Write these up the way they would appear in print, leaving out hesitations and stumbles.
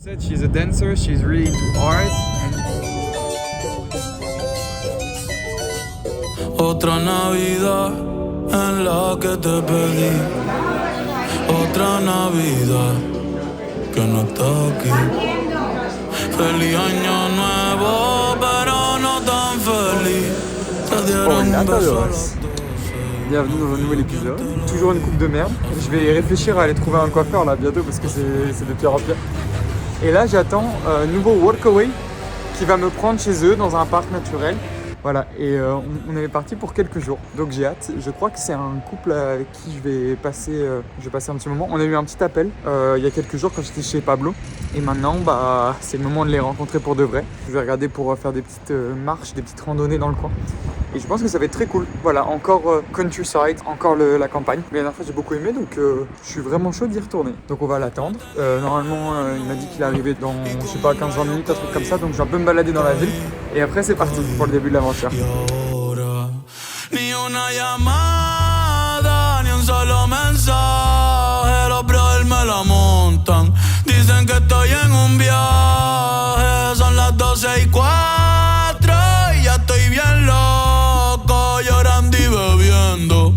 Said she's a dancer, she's really into art. Otra Navidad en la que te pedí. Otra Navidad que no está aquí. Feliz año nuevo, pero no tan feliz. Te dieron un beso a las 12. Bienvenue dans un nouvel épisode. Toujours une coupe de merde. Je vais réfléchir à aller trouver un coiffeur là bientôt parce que c'est de pire en pire. Et là j'attends un nouveau workaway qui va me prendre chez eux dans un parc naturel. Voilà, et on est parti pour quelques jours, donc j'ai hâte. Je crois que c'est un couple avec qui je vais passer un petit moment. On a eu un petit appel il y a quelques jours quand j'étais chez Pablo. Et maintenant, c'est le moment de les rencontrer pour de vrai. Je vais regarder pour faire des petites marches, des petites randonnées dans le coin. Et je pense que ça va être très cool. Voilà, encore countryside, encore la campagne. Mais la dernière fois, j'ai beaucoup aimé, donc je suis vraiment chaud d'y retourner. Donc on va l'attendre. Normalement, il m'a dit qu'il arrivait dans, je sais pas, 15-20 minutes, un truc comme ça. Donc je vais un peu me balader dans la ville. Et après, c'est parti pour le début de l'aventure. Ni una llamada, ni un solo mensaje. Los brothers me la montan. Dicen que estoy en un viaje. Son las 12:04 y ya estoy bien loco, llorando y bebiendo.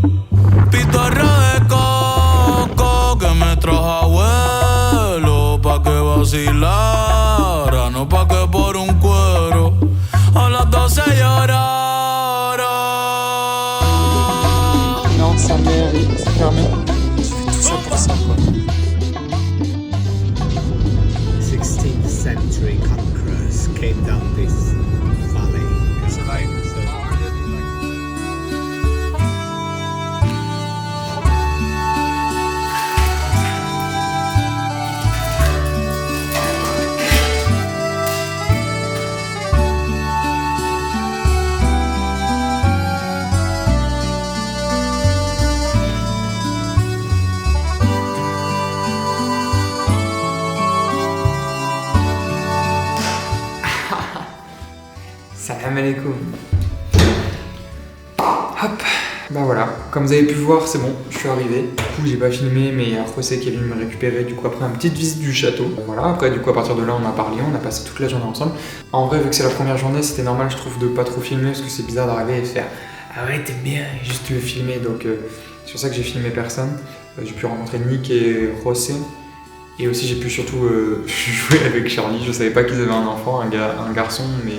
Pitorro de coco que me trajo abuelo pa' que vacilara, no pa' que por un cuero a las 12 llorara. Non, sa mère, c'est fermé. Tu fais tout ça pour ça, quoi. 16th century conquerors came down this valley. Salam alaikum. Hop, bah voilà, comme vous avez pu voir, c'est bon, je suis arrivé. Du coup, j'ai pas filmé, mais il y a José qui est venu me récupérer. Du coup, après une petite visite du château. Voilà, après, du coup, à partir de là, on a parlé, on a passé toute la journée ensemble. En vrai, vu que c'est la première journée, c'était normal, je trouve, de pas trop filmer parce que c'est bizarre d'arriver et de faire ah ouais, t'es bien, et juste tu veux filmer. Donc, c'est pour ça que j'ai filmé personne. J'ai pu rencontrer Nick et José. Et aussi, j'ai pu surtout jouer avec Charlie. Je savais pas qu'ils avaient un enfant, un garçon, mais.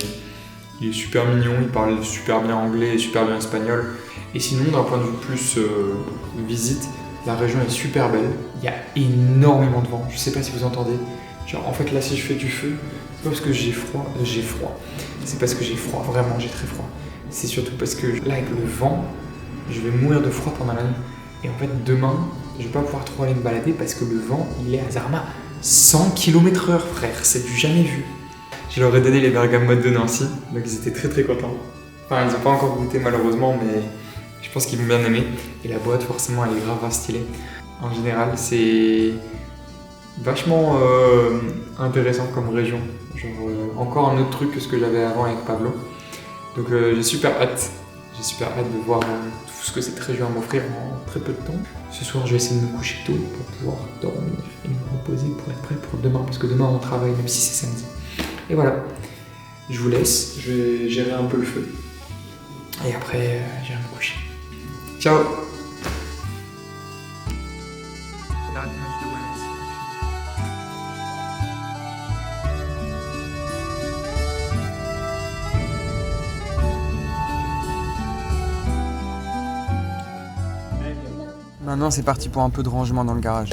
Il est super mignon, il parle super bien anglais et super bien espagnol. Et sinon, d'un point de vue plus visite, la région est super belle. Il y a énormément de vent. Je sais pas si vous entendez. Genre, en fait, là, si je fais du feu, c'est pas parce que j'ai froid. C'est parce que j'ai froid, vraiment, j'ai très froid. C'est surtout parce que là, avec le vent, je vais mourir de froid pendant la nuit. Et en fait, demain, je vais pas pouvoir trop aller me balader parce que le vent, il est à Zarma. 100 km/h, frère, c'est du jamais vu. Je leur ai donné les bergamotes de Nancy, donc ils étaient très très contents. Enfin, ils n'ont pas encore goûté malheureusement, mais je pense qu'ils vont bien aimer. Et la boîte, forcément, elle est grave stylée. En général, c'est vachement intéressant comme région. Genre, encore un autre truc que ce que j'avais avant avec Pablo. Donc j'ai super hâte. J'ai super hâte de voir tout ce que cette région va m'offrir en très peu de temps. Ce soir, je vais essayer de me coucher tôt pour pouvoir dormir et me reposer pour être prêt pour demain, parce que demain on travaille, même si c'est samedi. Et voilà, je vous laisse, je vais gérer un peu le feu. Et après, j'irai me coucher. Ciao. Maintenant, c'est parti pour un peu de rangement dans le garage.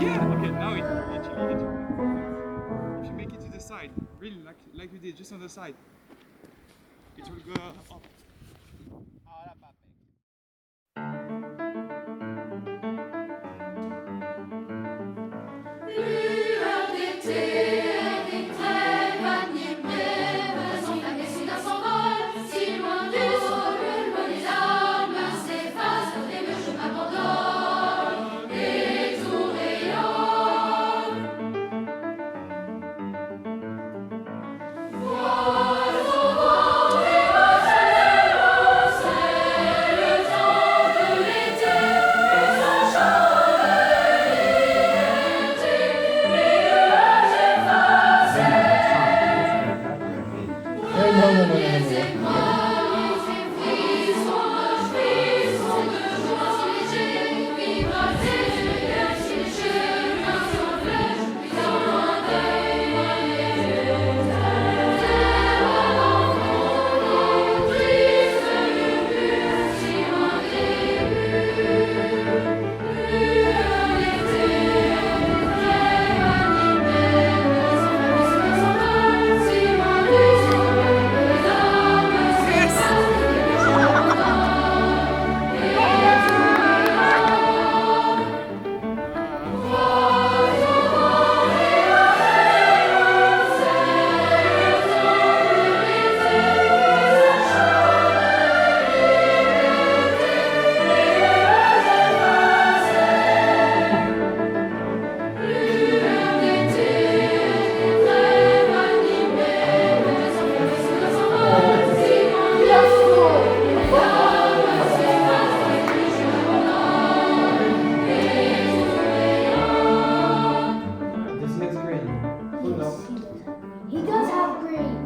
Yeah. Okay. Now it literally. If you make it to the side, really like you did, just on the side, it will go up. He does have green.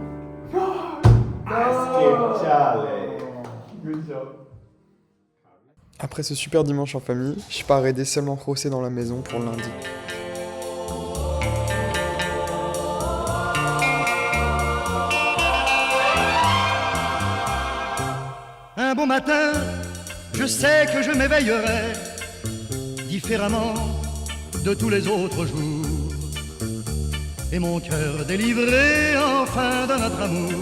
Après ce super dimanche en famille, je pars aider seulement José dans la maison pour le lundi. Un bon matin, je sais que je m'éveillerai différemment de tous les autres jours. Et mon cœur délivré enfin de notre amour.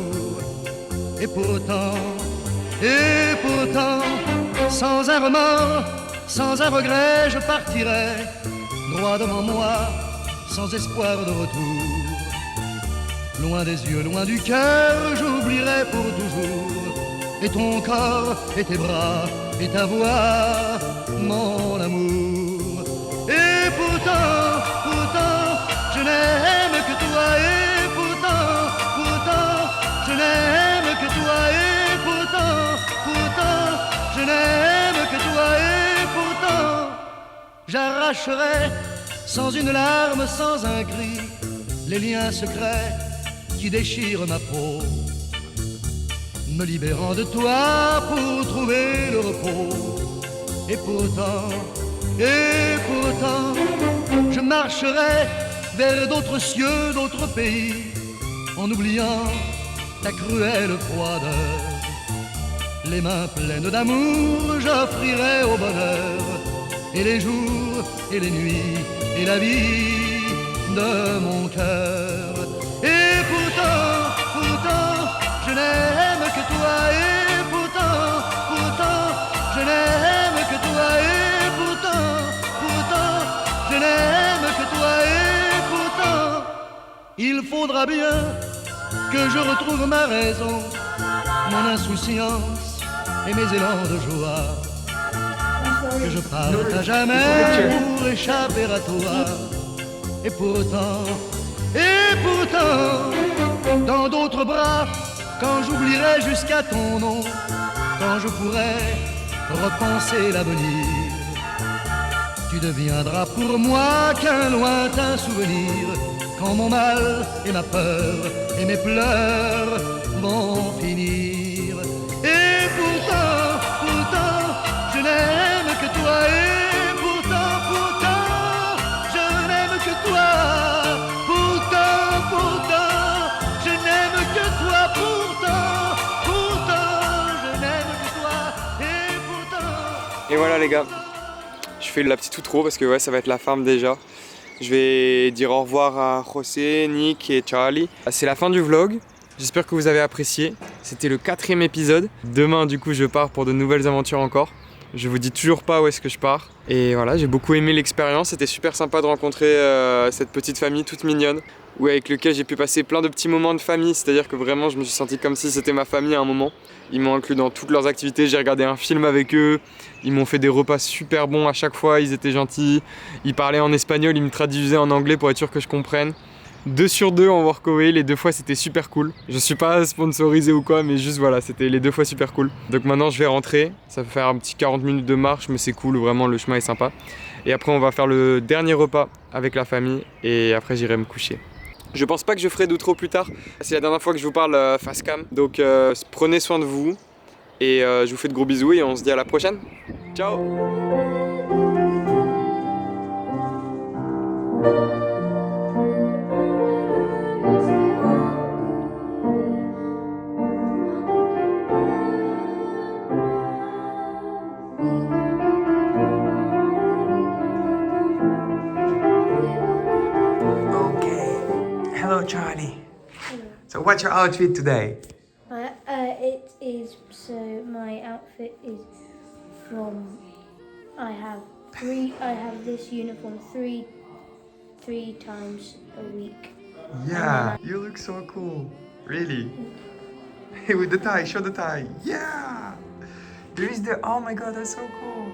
Et pourtant, sans un remords, sans un regret, je partirai droit devant moi, sans espoir de retour. Loin des yeux, loin du cœur, j'oublierai pour toujours. Et ton corps, et tes bras, et ta voix, mon amour. Et pourtant, je n'aime que toi. Et pourtant, je n'aime que toi. Et pourtant, je n'aime que toi. Et pourtant, j'arracherai sans une larme, sans un cri, les liens secrets qui déchirent ma peau, me libérant de toi pour trouver le repos. Et pourtant, je marcherai vers d'autres cieux, d'autres pays, en oubliant ta cruelle froideur. Les mains pleines d'amour, j'offrirai au bonheur, et les jours, et les nuits, et la vie de mon cœur. Et pourtant, je n'aime que toi. Et pourtant, je n'aime que toi. Et pourtant, je n'aime que toi. Et pourtant, il faudra bien que je retrouve ma raison, mon insouciance et mes élans de joie, que je parte à jamais pour échapper à toi. Et pourtant, dans d'autres bras, quand j'oublierai jusqu'à ton nom, quand je pourrai repenser l'avenir, tu deviendras pour moi qu'un lointain souvenir, quand mon mal et ma peur et mes pleurs vont finir. Et pourtant, je n'aime que toi. Et pourtant, je n'aime que toi. Pourtant, je n'aime que toi. Pourtant, je n'aime que toi. Et pourtant. Et voilà les gars, je fais la petite outro parce que ouais, ça va être la fin déjà. Je vais dire au revoir à José, Nick et Charlie. C'est la fin du vlog. J'espère que vous avez apprécié. C'était le 4e épisode. Demain, du coup, je pars pour de nouvelles aventures encore. Je vous dis toujours pas où est-ce que je pars. Et voilà, j'ai beaucoup aimé l'expérience. C'était super sympa de rencontrer cette petite famille toute mignonne, avec laquelle j'ai pu passer plein de petits moments de famille. C'est-à-dire que vraiment, je me suis senti comme si c'était ma famille à un moment. Ils m'ont inclus dans toutes leurs activités. J'ai regardé un film avec eux. Ils m'ont fait des repas super bons à chaque fois. Ils étaient gentils. Ils parlaient en espagnol. Ils me traduisaient en anglais pour être sûr que je comprenne. 2 sur 2 en workaway, les 2 fois c'était super cool. Je suis pas sponsorisé ou quoi, mais juste voilà, c'était les 2 fois super cool. Donc maintenant je vais rentrer, ça va faire un petit 40 minutes de marche, mais c'est cool, vraiment le chemin est sympa. Et après on va faire le dernier repas avec la famille et après j'irai me coucher. Je pense pas que je ferai d'outro plus tard, c'est la dernière fois que je vous parle face cam. Donc prenez soin de vous et je vous fais de gros bisous et on se dit à la prochaine. Ciao! Hello, Charlie. So, what's your outfit today? It is so my outfit is from I have this uniform three times a week. Yeah, you look so cool. Really? With the tie, show the tie. Yeah. There is the. Oh my God, that's so cool.